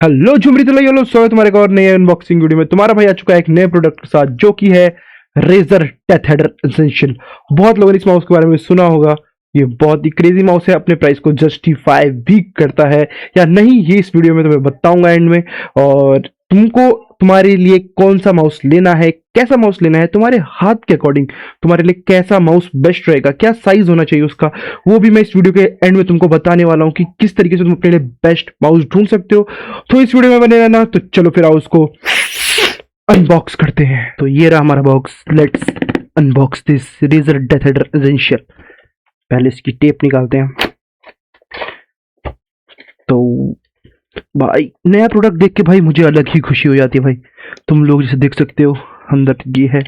Hello Jhumri तो hello स्वागत तुम्हारे एक और नए अनबॉक्सिंग वीडियो में। तुम्हारा भाई आ चुका है एक नए प्रोडक्ट के साथ जो कि है रेजर डेथ हेडर एसेंशियल। बहुत लोगों ने इस माउस के बारे में सुना होगा। ये बहुत ही क्रेजी माउस है, अपने प्राइस को जस्टिफाई भी करता है या नहीं ये इस वीडियो में तुम्हें बताऊंगा एंड में। और तुमको तुम्हारे लिए कौन सा माउस लेना है, कैसा माउस लेना है, तुम्हारे हाथ के अकॉर्डिंग तुम्हारे लिए कैसा माउस बेस्ट रहेगा, क्या साइज होना चाहिए उसका, वो भी मैं इस वीडियो के एंड में तुमको बताने वाला हूँ कि किस तरीके से तुम अपने लिए बेस्ट माउस ढूंढ सकते हो। तो इस वीडियो में बने रहना। तो चलो फिर आओ उसको अनबॉक्स करते हैं। तो ये रहा हमारा box. Let's unbox this Razer DeathAdder Essential. पहले इसकी टेप निकालते हैं। तो भाई नया प्रोडक्ट देख के भाई मुझे अलग ही खुशी हो जाती है भाई। तुम लोग जिसे देख सकते हो अंदर ये है,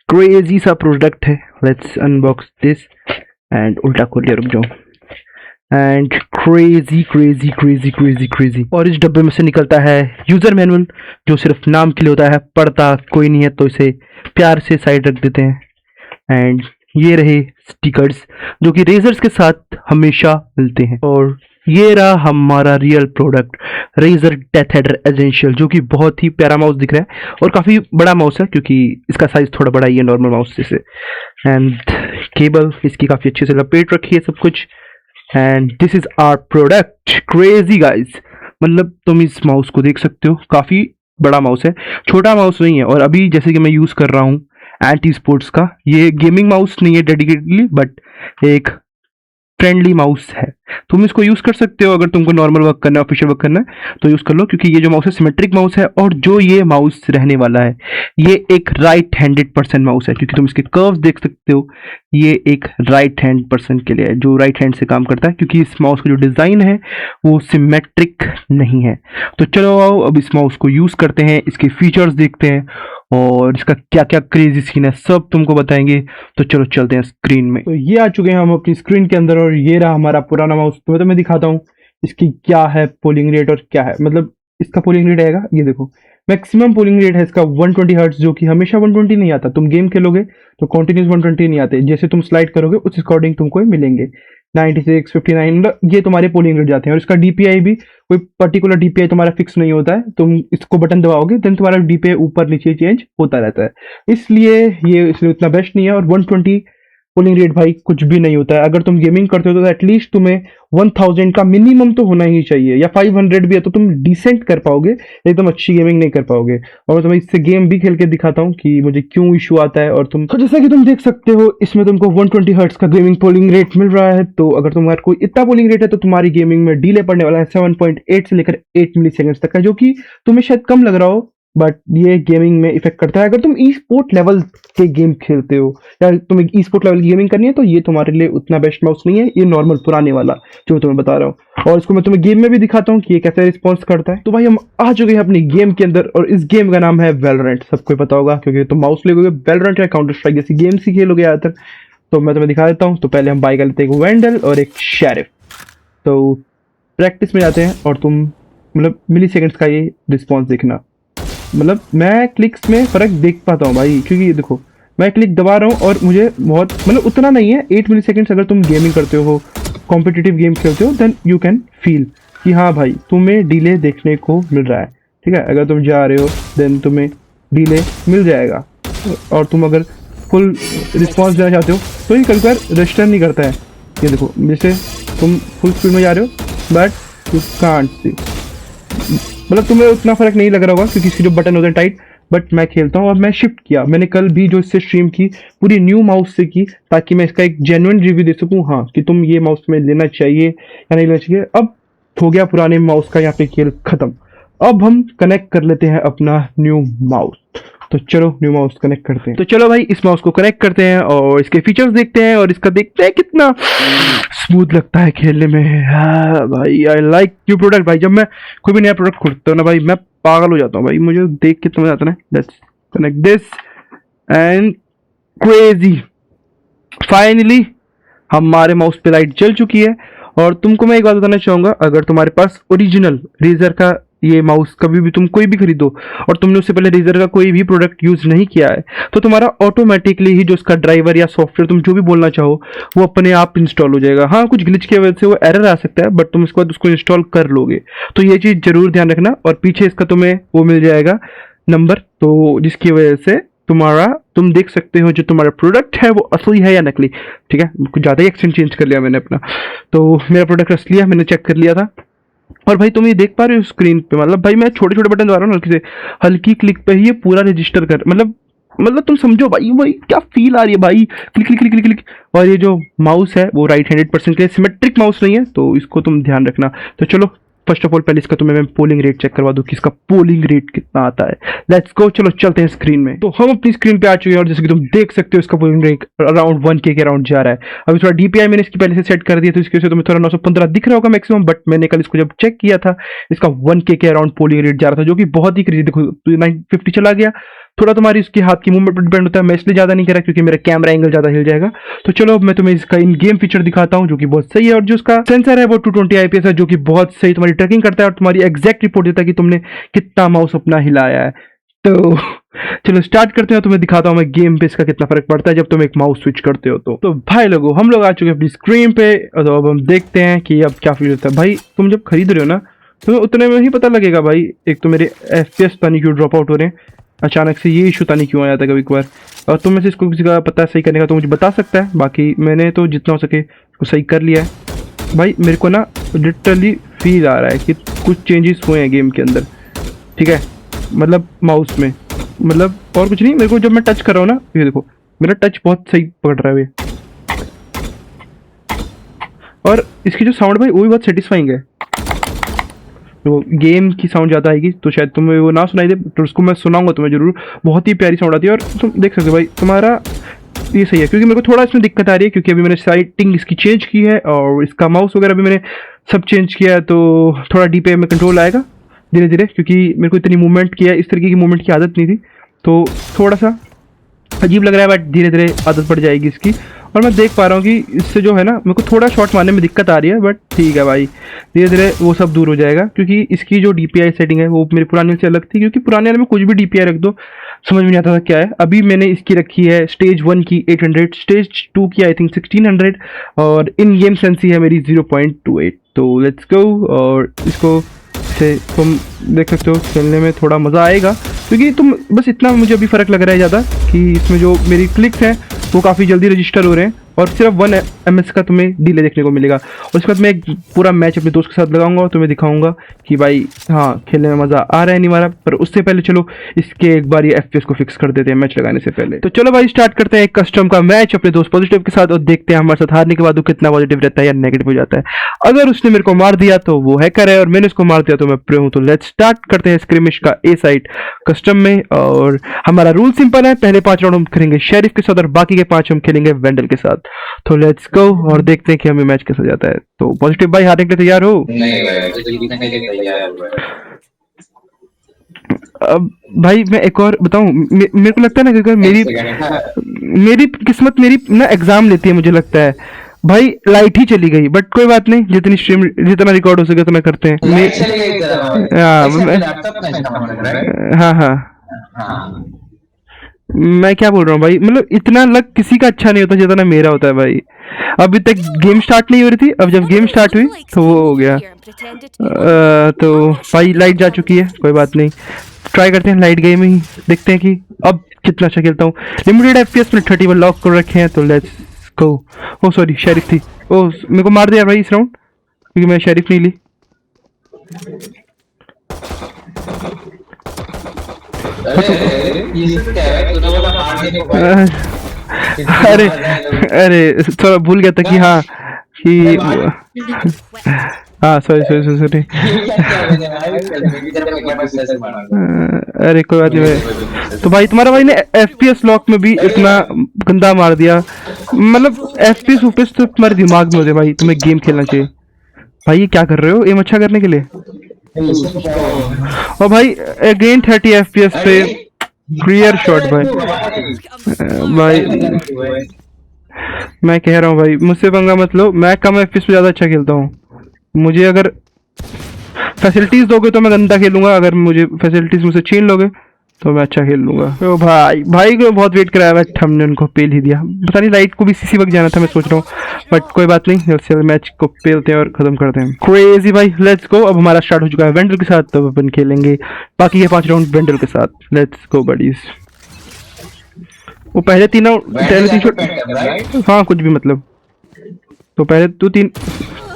क्रेजी सा प्रोडक्ट है। लेट्स अनबॉक्स दिस एंड उल्टा खोल लिया, रुक जाओ। And crazy crazy crazy crazy crazy. और इस डब्बे में से निकलता है यूजर मैनुअल, जो सिर्फ नाम के लिए होता है, पढ़ता कोई नहीं है, तो इसे प्यार से साइड रख देते हैं। एंड ये रहे स्टिकर्स जो कि रेजर्स के साथ हमेशा मिलते हैं। और ये रहा हमारा real product Razer DeathAdder Essential, जो कि बहुत ही प्यारा माउस दिख रहा है और काफी बड़ा माउस है क्योंकि इसका साइज थोड़ा बड़ा ही है नॉर्मल माउस से। एंड केबल इसकी काफी अच्छे से लपेट रखी है सब कुछ। And this is our product. Crazy guys, मतलब तुम इस माउस को देख सकते हो, काफी बड़ा माउस है, छोटा माउस नहीं है। और अभी जैसे कि मैं यूज कर रहा हूँ एंटी स्पोर्ट्स का, ये गेमिंग माउस नहीं है डेडिकेटली, बट एक फ्रेंडली माउस है। तुम इसको यूज कर सकते हो अगर तुमको नॉर्मल वर्क करना है, ऑफिशियल वर्क करना है तो यूज कर लो, क्योंकि ये जो माउस है सिमेट्रिक माउस है। और जो ये माउस रहने वाला है ये एक राइट हैंडेड पर्सन माउस है, क्योंकि तुम इसके कर्व्स देख सकते हो। ये एक राइट हैंड पर्सन के लिए है जो राइट हैंड से काम करता है, क्योंकि इस माउस का जो डिजाइन है वो सिमेट्रिक नहीं है। तो चलो आओ अब इस माउस को यूज करते हैं, इसके फीचर्स देखते हैं और इसका क्या क्या क्रेजी सीन है सब तुमको बताएंगे। तो चलो चलते हैं स्क्रीन में। तो ये आ चुके हैं हम अपनी स्क्रीन के अंदर और ये रहा हमारा पुराना माउस। तो मैं दिखाता हूँ इसकी क्या है पोलिंग रेट और क्या है, मतलब इसका पोलिंग रेट आएगा, ये देखो मैक्सिमम पोलिंग रेट है इसका 120 हर्ट्ज, जो कि हमेशा 120 नहीं आता। तुम गेम खेलोगे तो कॉन्टिन्यूस 120 नहीं आते, जैसे तुम स्लाइड करोगे उस अकॉर्डिंग तुमको मिलेंगे 96, 59, मतलब ये तुम्हारे पोलिंग रेट जाते हैं। और इसका डीपीआई भी कोई पर्टिकुलर डीपीआई तुम्हारा फिक्स नहीं होता है, तुम इसको बटन दबाओगे देन तुम्हारा डीपीआई ऊपर नीचे चेंज होता रहता है, इसलिए ये इसलिए उतना बेस्ट नहीं है। और 120 पोलिंग रेट भाई कुछ भी नहीं होता है। अगर तुम गेमिंग करते हो तो एटलीस्ट तुम्हें 1000 का मिनिमम तो होना ही चाहिए, या 500 भी है तो तुम डिसेंट कर पाओगे, एकदम अच्छी गेमिंग नहीं कर पाओगे। और मैं तुम्हें इससे गेम भी खेल के दिखाता हूँ कि मुझे क्यों इशू आता है। और तुम तो जैसा कि तुम देख सकते हो इसमें तुमको 120 हर्ट्ज का गेमिंग पोलिंग रेट मिल रहा है। तो अगर तुम्हारा कोई इतना पोलिंग रेट है तो तुम्हारी गेमिंग में डिले पड़ने वाला है 7.8 से लेकर 8 मिली सेकेंड तक का, जो कि तुम्हें शायद कम लग रहा हो, बट ये गेमिंग में इफेक्ट करता है। अगर तुम ई स्पोर्ट लेवल के गेम खेलते हो या तुम्हें ई स्पोर्ट लेवल की गेमिंग करनी है तो ये तुम्हारे लिए उतना बेस्ट माउस नहीं है, ये नॉर्मल पुराने वाला जो मैं तुम्हें बता रहा हूँ। और इसको मैं तुम्हें गेम में भी दिखाता हूँ कि ये कैसे रिस्पॉन्स करता है। तो भाई हम आ चुके हैं अपनी गेम के अंदर और इस गेम का नाम है वैलोरेंट। सबको पता होगा क्योंकि तुम माउस लेगोगे वैलोरेंट या काउंटर स्ट्राइक जैसी गेम्स ही खेलोगे ज़्यादातर। तो मैं तुम्हें दिखा देता हूँ। तो पहले हम बाई कर लेते हैं एक वैंडल और एक शेरिफ। तो प्रैक्टिस में जाते हैं और तुम मतलब मिली सेकेंड्स का ये रिस्पॉन्स देखना, मतलब मैं क्लिक्स में फ़र्क देख पाता हूँ भाई, क्योंकि ये देखो मैं क्लिक दबा रहा हूँ और मुझे बहुत मतलब उतना नहीं है 8 मिली सेकेंड्स। अगर तुम गेमिंग करते हो, कॉम्पिटिटिव गेम खेलते हो, देन यू कैन फील कि हाँ भाई तुम्हें डिले देखने को मिल रहा है, ठीक है। अगर तुम जा रहे हो देन तुम्हें डिले मिल जाएगा। और तुम अगर फुल रिस्पॉन्स देना चाहते हो तो ये कभी बार रजिस्टर नहीं करता है। ये देखो जैसे तुम फुल स्पीड में जा रहे हो बट यू कांट सी, मतलब तुम्हें उतना फर्क नहीं लग रहा होगा क्योंकि इसके जो बटन होते हैं टाइट। बट मैं खेलता हूँ और मैं शिफ्ट किया, मैंने कल भी जो इससे स्ट्रीम की पूरी न्यू माउस से की, ताकि मैं इसका एक जेन्युइन रिव्यू दे सकूँ, हाँ कि तुम ये माउस में लेना चाहिए या नहीं लेना चाहिए। अब हो गया पुराने माउस का यहाँ पे खेल खत्म। अब हम कनेक्ट कर लेते हैं अपना न्यू माउस। तो चलो न्यू माउस कनेक्ट करते हैं। तो चलो भाई इस माउस को कनेक्ट करते हैं और इसके फीचर्स देखते हैं और इसका देखते हैं कितना स्मूथ लगता है खेलने में। हाँ भाई आई लाइक न्यू प्रोडक्ट भाई। जब मैं कोई भी नया प्रोडक्ट खोलता हूँ ना भाई मैं पागल हो जाता हूँ भाई, मुझे देख के समझ आता है। Let's connect this and crazy, finally हमारे माउस पे लाइट जल चुकी है। और तुमको मैं एक बात बताना चाहूँगा, अगर तुम्हारे पास ओरिजिनल रेजर का ये माउस कभी भी तुम कोई भी खरीदो और तुमने उससे पहले रेजर का कोई भी प्रोडक्ट यूज नहीं किया है, तो तुम्हारा ऑटोमेटिकली ही जो उसका ड्राइवर या सॉफ्टवेयर तुम जो भी बोलना चाहो वो अपने आप इंस्टॉल हो जाएगा। हाँ, कुछ ग्लिच की वजह से वो एरर आ सकता है, बट तुम उसके बाद उसको इंस्टॉल कर लोगे। तो ये चीज जरूर ध्यान रखना। और पीछे इसका तुम्हें वो मिल जाएगा नंबर, तो जिसकी वजह से तुम्हारा तुम देख सकते हो जो तुम्हारा प्रोडक्ट है वो असली है या नकली। ठीक है, कुछ ज़्यादा ही एक्सेंट चेंज कर लिया मैंने अपना। तो मेरा प्रोडक्ट असली है, मैंने चेक कर लिया था। और भाई तुम ये देख पा रहे हो स्क्रीन पे, मतलब भाई मैं छोटे छोटे बटन दबा रहा हूँ हल्की से, हल्की क्लिक पे ही ये पूरा रजिस्टर कर, मतलब तुम समझो भाई भाई क्या फील आ रही है भाई। Click click click click click. और ये जो माउस है वो राइट हैंडेड पर्सन के लिए सिमेट्रिक माउस नहीं है, तो इसको तुम ध्यान रखना। तो चलो फर्स्ट ऑफ ऑल पहले इसका तुम्हें मैं पोलिंग रेट चेक करवा दूं कि इसका पोलिंग रेट कितना आता है। लेट्स गो, चलो चलते हैं स्क्रीन में। तो हम अपनी स्क्रीन पे आ चुके हैं और जैसे कि तुम देख सकते हो इसका पोलिंग रेट अराउंड 1K के अराउंड जा रहा है। अभी थोड़ा डीपीआई मैंने इसकी पहले से सेट कर दिया, तो इसकी वजह से तुम्हें थोड़ा 915 दिख रहा होगा मैक्सिमम, बट मैंने कल इसको जब चेक किया था इसका 1K के अराउंड पोलिंग रेट जा रहा था, जो कि बहुत ही क्रेजी। देखो 950 चला गया। थोड़ा तुम्हारी उसके हाथ की मूवमेंट पर डिपेंड होता है, मैं इसलिए ज़्यादा नहीं कर रहा क्योंकि मेरा कैमरा एंगल ज़्यादा हिल जाएगा। तो चलो अब मैं तुम्हें इसका इन गेम फीचर दिखाता हूँ जो कि बहुत सही है। और जो उसका सेंसर है वो 220 IPS है, जो कि बहुत सही तुम्हारी ट्रैकिंग करता है और तुम्हारी एग्जैक्ट रिपोर्ट देता है कि तुमने कितना माउस अपना हिलाया है। तो चलो स्टार्ट करते हैं, तुम्हें दिखाता हूँ मैं गेम पे इसका कितना फर्क पड़ता है जब तुम एक माउस स्विच करते हो। तो भाई लोगों, हम लोग आ चुके हैं अपनी स्क्रीन पे। तो अब हम देखते हैं कि अब क्या फील होता है। भाई तुम जब खरीद रहे हो ना, तुम्हें उतने में ही पता लगेगा भाई। एक तो मेरे FPS पता नहीं क्यों ड्रॉप आउट हो रहे हैं अचानक से, ये इशू पता नहीं क्यों आ जाता है कभी कभार। और तुम में से इसको किसी का पता है सही करने का तो मुझे बता सकता है, बाकी मैंने तो जितना हो सके उसको सही कर लिया है। भाई मेरे को ना लिटरली फील आ रहा है कि कुछ चेंजेस हुए हैं गेम के अंदर। ठीक है, मतलब माउस में, मतलब और कुछ नहीं। मेरे को जब मैं टच कर रहा हूँ ना, ये देखो मेरा टच बहुत सही पकड़ रहा है ये। और इसकी जो साउंड भाई वो भी बहुत सेटिस्फाइंग है। तो गेम की साउंड ज़्यादा आएगी तो शायद तुम्हें वो ना सुनाई दे, तो उसको मैं सुनाऊंगा तुम्हें जरूर। बहुत ही प्यारी साउंड आती है। और तुम देख सकते हो भाई तुम्हारा ये सही है, क्योंकि मेरे को थोड़ा इसमें दिक्कत आ रही है क्योंकि अभी मैंने सेटिंग इसकी चेंज की है और इसका माउस वगैरह भी मैंने सब चेंज किया है, तो थोड़ा डीपीआई में कंट्रोल आएगा धीरे धीरे, क्योंकि मेरे को इतनी मूवमेंट की है, इस तरीके की मूवमेंट की आदत नहीं थी, तो थोड़ा सा अजीब लग रहा है, बट धीरे धीरे आदत पड़ जाएगी इसकी। और मैं देख पा रहा हूँ कि इससे जो है ना मेरे को थोड़ा शॉट मारने में दिक्कत आ रही है, बट ठीक है भाई, धीरे धीरे वो सब दूर हो जाएगा। क्योंकि इसकी जो डीपीआई सेटिंग है वो मेरे पुराने से अलग थी, क्योंकि पुराने वाले में कुछ भी डीपीआई रख दो समझ में नहीं आता था क्या है। अभी मैंने इसकी रखी है स्टेज 1 की 800, स्टेज 2 की आई थिंक 1600, और इन गेम सेंसी है मेरी 0.28। तो लेट्स गो, और इसको से तुम देख सकते हो खेलने में थोड़ा मज़ा आएगा, क्योंकि तुम बस इतना मुझे अभी फ़र्क लग रहा है ज़्यादा कि इसमें जो मेरी क्लिक्स हैं वो काफ़ी जल्दी रजिस्टर हो रहे हैं और सिर्फ 1 ms का तुम्हें डिले देखने को मिलेगा। और उसके बाद मैं एक पूरा मैच अपने दोस्त के साथ लगाऊंगा और तुम्हें दिखाऊंगा कि भाई हाँ खेलने में मज़ा आ रहा है नहीं हमारा। पर उससे पहले चलो इसके एक बार ये FPS को फिक्स कर देते हैं मैच लगाने से पहले। तो चलो भाई स्टार्ट करते हैं एक कस्टम का मैच अपने दोस्त पॉजिटिव के साथ और देखते हैं हमारे साथ हारने के बाद वो कितना पॉजिटिव रहता है या नेगेटिव हो जाता है। अगर उसने मेरे को मार दिया तो वो हैकर है और मैंने उसको मार दिया तो मैं प्रो हूँ। तो लेट्स स्टार्ट करते हैं स्क्रिमिश का ए साइड कस्टम में। और हमारा रूल सिंपल है, पहले 5 राउंड हम खेलेंगे शेरिफ के साथ और बाकी के 5 हम खेलेंगे वेंडल के साथ। तो लेट्स गो और देखते हैं कि हमें मैच कैसा जाता है। तो पॉजिटिव भाई हारने के लिए तैयार हो? नहीं भाई, तो जीतने के लिए तैयार हूँ। अब भाई मैं एक और बताऊं, मेरे को लगता है ना कि अगर मेरी किस्मत मेरी ना एग्जाम लेती है, मुझे लगता है भाई लाइट ही चली गई, बट कोई बात नहीं, जितनी स्ट्रीम जितना रिकॉर्ड हो सके उतना करते हैं। हाँ हाँ हाँ, मैं क्या बोल रहा हूँ भाई, मतलब इतना लक किसी का अच्छा नहीं होता जितना मेरा होता है भाई। अभी तक गेम स्टार्ट नहीं हो रही थी, अब जब गेम स्टार्ट हुई तो वो हो गया। तो भाई लाइट जा चुकी है, कोई बात नहीं, ट्राई करते हैं लाइट गेम ही, देखते हैं कि अब कितना अच्छा खेलता हूँ। लिमिटेड FPS में 31 लॉक कर रखे हैं, तो let's go. Oh sorry sheriff थी, ओ मेरे को मार दिया भाई इस राउंड क्योंकि मैं शेरिफ नहीं ली। अरे अरे थोड़ा भूल गया था कि हाँ कि हाँ सॉरी सॉरी सॉरी। अरे कोई बात नहीं भाई। तो भाई तुम्हारा भाई ने FPS लॉक में भी इतना गंदा मार दिया, मतलब FPS ऊपर तो तुम्हारे दिमाग में होते भाई, तुम्हें गेम खेलना चाहिए भाई। ये क्या कर रहे हो एम अच्छा करने के लिए? और भाई अगेन 30 FPS पे क्लियर शॉट भाई मैं कह रहा हूँ भाई मुझसे पंगा मत लो, मैं कम FPS पे ज़्यादा अच्छा खेलता हूँ। मुझे अगर फैसिलिटीज दोगे तो मैं गंदा खेलूंगा, अगर मुझे फैसिलिटीज मुझसे छीन लोगे तो मैं अच्छा खेल लूंगा। तो भाई को बहुत वेट कराया, बट हमने उनको पेल ही दिया। पता नहीं लाइट को भी सीसी वक्त जाना था, मैं सोच रहा हूँ, बट कोई बात नहीं, जल्द से जल्द मैच को पेलते हैं और खत्म करते हैं। क्रेजी भाई, लेट्स गो। अब हमारा स्टार्ट हो चुका है वेंडर के साथ, तो अपन खेलेंगे बाकी के 5 राउंड वेंडर के साथ। Let's go buddies. वो पहले 3 राउंड, हाँ कुछ भी मतलब, तो पहले 3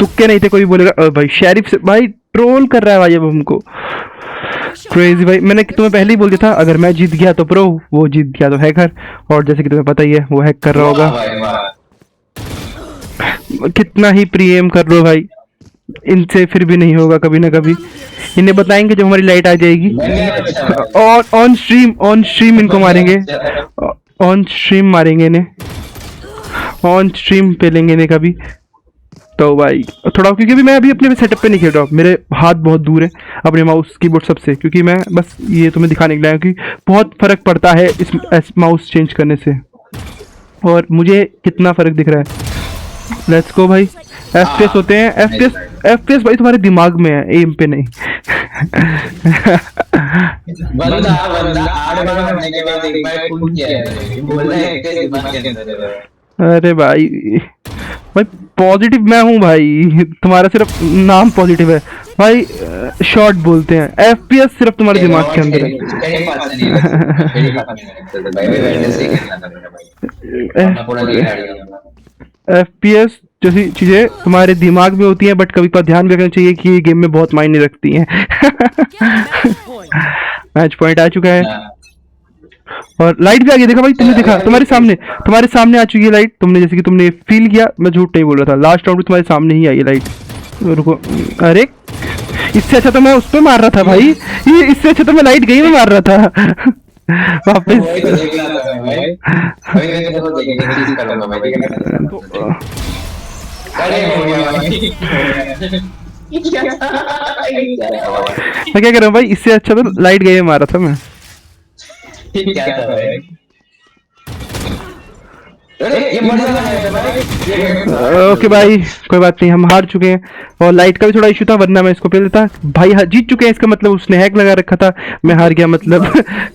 तुक्के नहीं थे, कोई बोलेगा भाई शेरिफ से भाई ट्रोल कर रहा है भाई अब हमको। क्रेजी भाई, मैंने तुम्हें पहले ही बोल दिया था, अगर मैं जीत गया तो प्रो, वो जीत गया तो हैकर, और जैसे कि तुम्हें पता ही है वो हैक कर रहा होगा। कितना ही प्रीएम कर लो भाई, इनसे फिर भी नहीं होगा कभी ना कभी। इन्हें बताएंगे जब हमारी लाइट आ जाएगी, और ऑन स्ट्रीम इनको मारेंगे, ऑन स्ट्रीम मारेंगे इन्हें, ऑन स्ट्रीम पेलेंगे इन्हें कभी। तो भाई थोड़ा, क्योंकि अभी मैं अपने सेटअप पे नहीं खेल रहा हूँ, मेरे हाथ बहुत दूर है अपने माउस कीबोर्ड सबसे, क्योंकि मैं बस ये तुम्हें दिखाने के लिए आया कि बहुत फर्क पड़ता है इस माउस चेंज करने से, और मुझे कितना फर्क दिख रहा है। लेट्स गो भाई। एफपीएस होते हैं, एफपीएस भाई तुम्हारे दिमाग में है, एम पे नहीं। बंदा आड़ बनने के बाद एक बार फुल किया है, बोल रहा है तेरे दिमाग के अंदर है। अरे भाई पॉजिटिव मैं हूँ भाई, तुम्हारा सिर्फ नाम पॉजिटिव है भाई। शॉर्ट बोलते हैं, एफपीएस सिर्फ तुम्हारे दिमाग के अंदर है। एफपीएस जैसी चीजें तुम्हारे दिमाग में होती हैं, बट कभी पर ध्यान रखना चाहिए कि ये गेम में बहुत मायने रखती हैं। मैच पॉइंट आ चुका है, और लाइट भी आ गई। देखा भाई, तुमने देखा, तुम्हारे सामने आ चुकी है लाइट। तुमने जैसे कि तुमने फील किया, मैं झूठ नहीं बोल रहा था, लास्ट राउंड में तुम्हारे सामने ही आई है लाइट। रुको, अरे इससे अच्छा तो मैं उस पे मार रहा था भाई, ये इससे अच्छा तो मैं लाइट गई में मार रहा था। वापस मैं क्या कर रहा हूँ भाई, इससे अच्छा तो लाइट गई में मार रहा था मैं। ओके भाई, कोई बात नहीं, हम हार चुके हैं, और लाइट का भी थोड़ा इशू था, वरना मैं इसको पेल देता भाई। जीत चुके हैं, इसका मतलब उसने हैक लगा रखा था, मैं हार गया मतलब।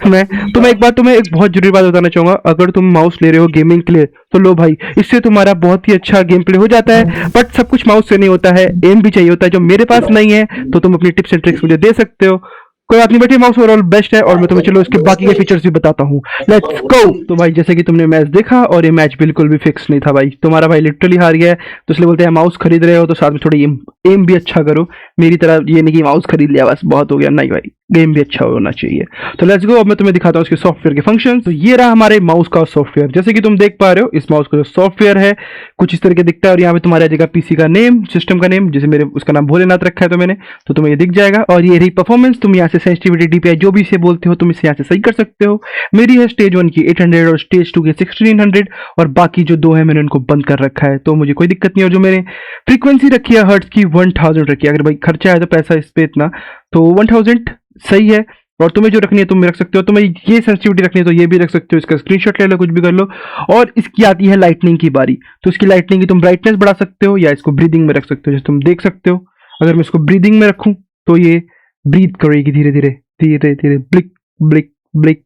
तुम्हें एक बहुत जरूरी बात बताना चाहूंगा, अगर तुम माउस ले रहे हो गेमिंग के लिए तो लो भाई, इससे तुम्हारा बहुत ही अच्छा गेम प्ले हो जाता है, बट सब कुछ माउस से नहीं होता है, एम भी चाहिए होता है, जो मेरे पास नहीं है, तो तुम अपनी टिप्स एंड ट्रिक्स मुझे दे सकते हो। कोई बात नहीं बेटे, माउस ओवरऑल बेस्ट है, और मैं तुम्हें चलो इसके बाकी के फीचर्स भी बताता हूँ। Let's go. तो भाई जैसे कि तुमने मैच देखा, और ये मैच बिल्कुल भी फिक्स नहीं था भाई, तुम्हारा भाई लिटरली हार गया है, तो इसलिए बोलते हैं माउस खरीद रहे हो तो साथ में थोड़ी एम भी अच्छा करो, मेरी तरह ये नहीं कि माउस खरीद लिया बस बहुत हो गया, नहीं भाई, गेम भी अच्छा होना चाहिए। तो लेट्स गो, अब मैं तुम्हें दिखाता हूँ इसके सॉफ्टवेयर के फंक्शन। तो ये रहा हमारे माउस का सॉफ्टवेयर, जैसे कि तुम देख पा रहे हो, इस माउस का जो सॉफ्टवेयर है कुछ इस तरह के दिखता है, और यहाँ पे तुम्हारे आ जाएगा पीसी का नेम, सिस्टम का नेम, जैसे मेरे उसका नाम भोलेनाथ रखा है तो मैंने, तो तुम्हें ये दिख जाएगा। और ये रही परफॉर्मेंस, तुम यहाँ से सेंसिटिविटी, डीपीआई जो भी इसे बोलते हो, तुम इसे यहाँ से सही कर सकते हो। मेरी है स्टेज 1 की 800 और स्टेज 2 की 1600, और बाकी जो 2 है मैंने उनको बंद कर रखा है, तो मुझे कोई दिक्कत नहीं है। और जो मैंने फ्रीक्वेंसी रखी है हर्ट्ज की 1000 रखी है, अगर भाई खर्चा है तो पैसा इस पे इतना, तो 1000 सही है। और तुम्हें जो रखनी है तुम रख सकते हो, तुम्हें ये सेंसिटिविटी रखनी है तो ये भी रख सकते हो, इसका स्क्रीनशॉट ले लो, कुछ भी कर लो। और इसकी आती है लाइटनिंग की बारी, तो इसकी लाइटनिंग की तुम ब्राइटनेस बढ़ा सकते हो, या इसको ब्रीदिंग में रख सकते हो, जैसे तुम देख सकते हो। अगर मैं इसको ब्रीदिंग में रखूं तो ये ब्रीथ करेगी धीरे धीरे धीरे धीरे, ब्लिक ब्लिक ब्लिक,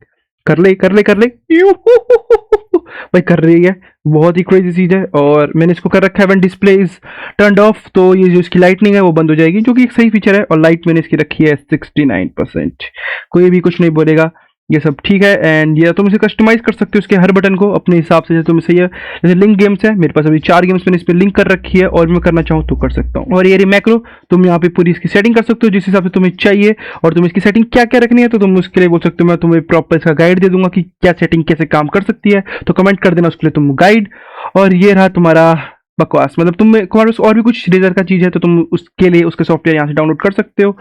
कर ले भाई, कर रही है, बहुत ही क्रेजी चीज है। और मैंने इसको कर रखा है when display is turned of, तो ये जो इसकी लाइटनिंग है वो बंद हो जाएगी, जो कि एक सही फीचर है। और लाइट मैंने इसकी रखी है 69%, कोई भी कुछ नहीं बोलेगा, ये सब ठीक है। एंड ये तुम इसे कस्टमाइज कर सकते हो इसके हर बटन को अपने हिसाब से, जैसे तुम्हें सही है। जैसे लिंक गेम्स है, मेरे पास अभी 4 गेम्स मैंने इस पर लिंक कर रखी है, और मैं करना चाहूँ तो कर सकता हूँ। और ये मैक्रो, तुम यहाँ पे पूरी इसकी सेटिंग कर सकते हो जिस हिसाब से तुम्हें चाहिए, और तुम इसकी सेटिंग क्या क्या रखनी है तो तुम उसके लिए बोल सकते हो, मैं तुम्हें प्रॉपर इसका गाइड दे दूंगा कि क्या सेटिंग कैसे काम कर सकती है, तो कमेंट कर देना उसके लिए तुम गाइड। और ये रहा तुम्हारा बकवास, मतलब तुम्हारे पास और भी कुछ रेजर का चीज है तो तुम उसके लिए उसके सॉफ्टवेयर यहाँ से डाउनलोड कर सकते हो।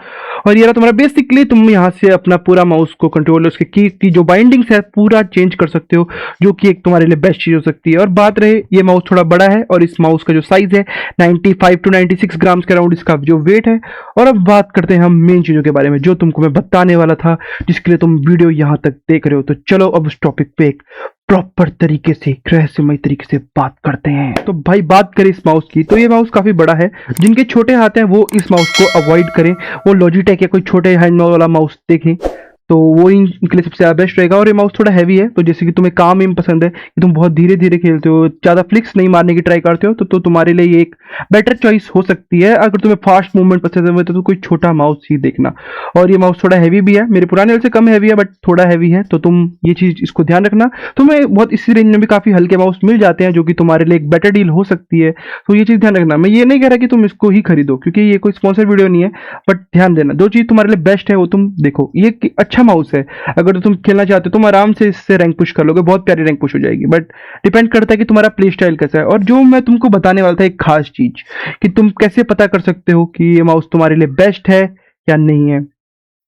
और ये रहा तुम्हारा बेसिकली, तुम यहाँ से अपना पूरा माउस को कंट्रोल, उसके की की जो बाइंडिंग्स है पूरा चेंज कर सकते हो, जो कि एक तुम्हारे लिए बेस्ट चीज हो सकती है। और बात रहे, ये माउस थोड़ा बड़ा है, और इस माउस का जो साइज है 95 to 96 ग्राम्स के अराउंड इसका जो वेट है। और अब बात करते हैं हम मेन चीजों के बारे में, जो तुमको मैं बताने वाला था, जिसके लिए तुम वीडियो यहाँ तक देख रहे हो। तो चलो अब उस टॉपिक पे एक प्रॉपर तरीके से रहस्यमय तरीके से बात करते हैं। तो भाई बात करें इस माउस की, तो ये माउस काफी बड़ा है। जिनके छोटे हाथ हैं वो इस माउस को अवॉइड करें, वो लॉजिटेक या कोई छोटे हैंड वाला माउस देखें तो वो इनके लिए सबसे ज़्यादा बेस्ट रहेगा। और ये माउस थोड़ा हैवी है, तो जैसे कि तुम्हें काम एम पसंद है कि तुम बहुत धीरे धीरे खेलते हो, ज़्यादा फ्लिक्स नहीं मारने की ट्राई करते हो, तो तुम्हारे लिए ये एक बेटर चॉइस हो सकती है। अगर तुम्हें फास्ट मूवमेंट पसंद है तो कोई छोटा माउस ही देखना। और ये माउस थोड़ा हैवी भी है, मेरे पुराने वाले से कम हैवी है बट थोड़ा हैवी है, तो तुम ये चीज़ इसको ध्यान रखना। तुम्हें बहुत इसी रेंज में भी काफ़ी हल्के माउस मिल जाते हैं जो कि तुम्हारे लिए एक बेटर डील हो सकती है, तो ये चीज़ ध्यान रखना। मैं ये नहीं कह रहा कि तुम इसको ही खरीदो, क्योंकि ये कोई स्पॉन्सर वीडियो नहीं है, बट ध्यान देना जो चीज़ तुम्हारे लिए बेस्ट है वो तुम देखो। ये अच्छा माउस है, अगर तुम खेलना चाहते हो तुम आराम से इससे रैंक पुश कर लोगे, बहुत प्यारी रैंक पुश हो जाएगी। बट डिपेंड करता है कि तुम्हारा प्ले स्टाइल कैसा है। और जो मैं तुमको बताने वाला था एक खास चीज, कि तुम कैसे पता कर सकते हो कि ये माउस तुम्हारे लिए बेस्ट है या नहीं है।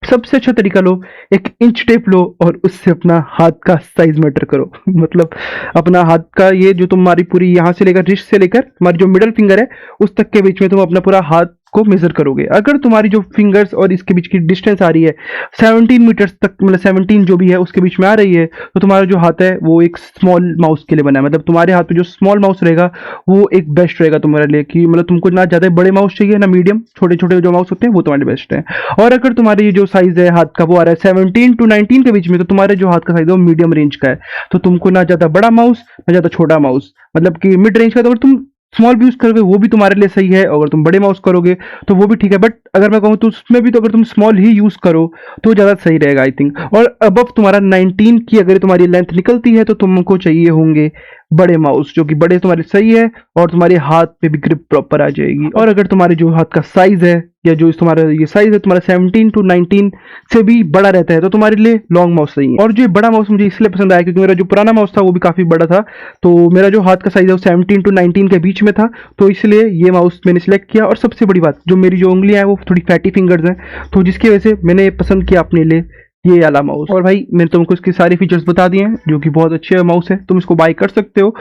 सबसे अच्छा तरीका लो, एक इंच टेप लो और उससे अपना हाथ का साइज मेजर करो। मतलब अपना हाथ का ये जो तुम्हारी पूरी यहाँ से लेकर रिस्ट से लेकर तुम्हारी जो मिडल फिंगर है उस तक के बीच में तुम अपना पूरा हाथ को मेजर करोगे। अगर तुम्हारी जो फिंगर्स और इसके बीच की डिस्टेंस आ रही है 17 मीटर्स तक, मतलब 17 जो भी है उसके बीच में आ रही है, तो तुम्हारा जो हाथ है वो एक स्मॉल माउस के लिए बना है। मतलब तुम्हारे हाथ पे जो स्मॉल माउस रहेगा वो एक बेस्ट रहेगा तुम्हारे लिए, कि मतलब तुमको ना ज़्यादा बड़े माउस चाहिए ना मीडियम, छोटे छोटे जो माउस होते हैं वो तुम्हारे बेस्ट है। और अगर तुम्हारी ये जो साइज है हाथ का वो आ रहा है 17 to 19 के बीच में, तो तुम्हारे जो हाथ का साइज है वो मीडियम रेंज का है। तो तुमको ना ज़्यादा बड़ा माउस ना ज़्यादा छोटा माउस, मतलब कि मिड रेंज का। तो अगर तुम स्मॉल भी यूज करोगे वो भी तुम्हारे लिए सही है, अगर तुम बड़े माउस करोगे तो वो भी ठीक है। बट अगर मैं कहूँ तो उसमें भी तो अगर तुम स्मॉल ही यूज करो तो ज़्यादा सही रहेगा आई थिंक। और अबव तुम्हारा 19 की अगर तुम्हारी लेंथ निकलती है तो तुमको चाहिए होंगे बड़े माउस, जो कि बड़े तुम्हारे सही है और तुम्हारे हाथ पे भी ग्रिप प्रॉपर आ जाएगी। और अगर तुम्हारे जो हाथ का साइज है या जो तुम्हारा ये साइज है तुम्हारा 17 to 19 से भी बड़ा रहता है तो तुम्हारे लिए लॉन्ग माउस सही है। और जो बड़ा माउस मुझे इसलिए पसंद आया क्योंकि मेरा जो पुराना माउस था वो भी काफ़ी बड़ा था, तो मेरा जो हाथ का साइज है वो 17 to 19 के बीच में था, तो इसलिए ये माउस मैंने सिलेक्ट किया। और सबसे बड़ी बात, जो मेरी जो उंगलियां हैं वो थोड़ी फैटी फिंगर्स हैं, तो जिसकी वजह से मैंने पसंद किया अपने लिए ये वाला माउस। और भाई मैंने तुमको इसके सारे फीचर्स बता दिए हैं, जो कि बहुत अच्छे माउस है, तुम इसको बाय कर सकते हो।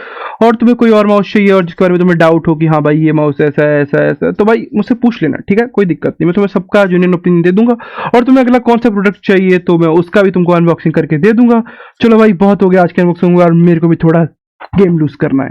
और तुम्हें कोई और माउस चाहिए और जिसके बारे में तुम्हें डाउट हो कि हाँ भाई ये माउस ऐसा है ऐसा है ऐसा है, तो भाई मुझसे पूछ लेना, ठीक है, कोई दिक्कत नहीं, मैं तुम्हें सबका जेन्युइन ओपिनियन दे दूंगा। और तुम्हें अगला कौन सा प्रोडक्ट चाहिए तो मैं उसका भी तुमको अनबॉक्सिंग करके दे दूंगा। चलो भाई बहुत हो गया आज के अनबॉक्सिंग, और मेरे को भी थोड़ा गेम लूज करना है।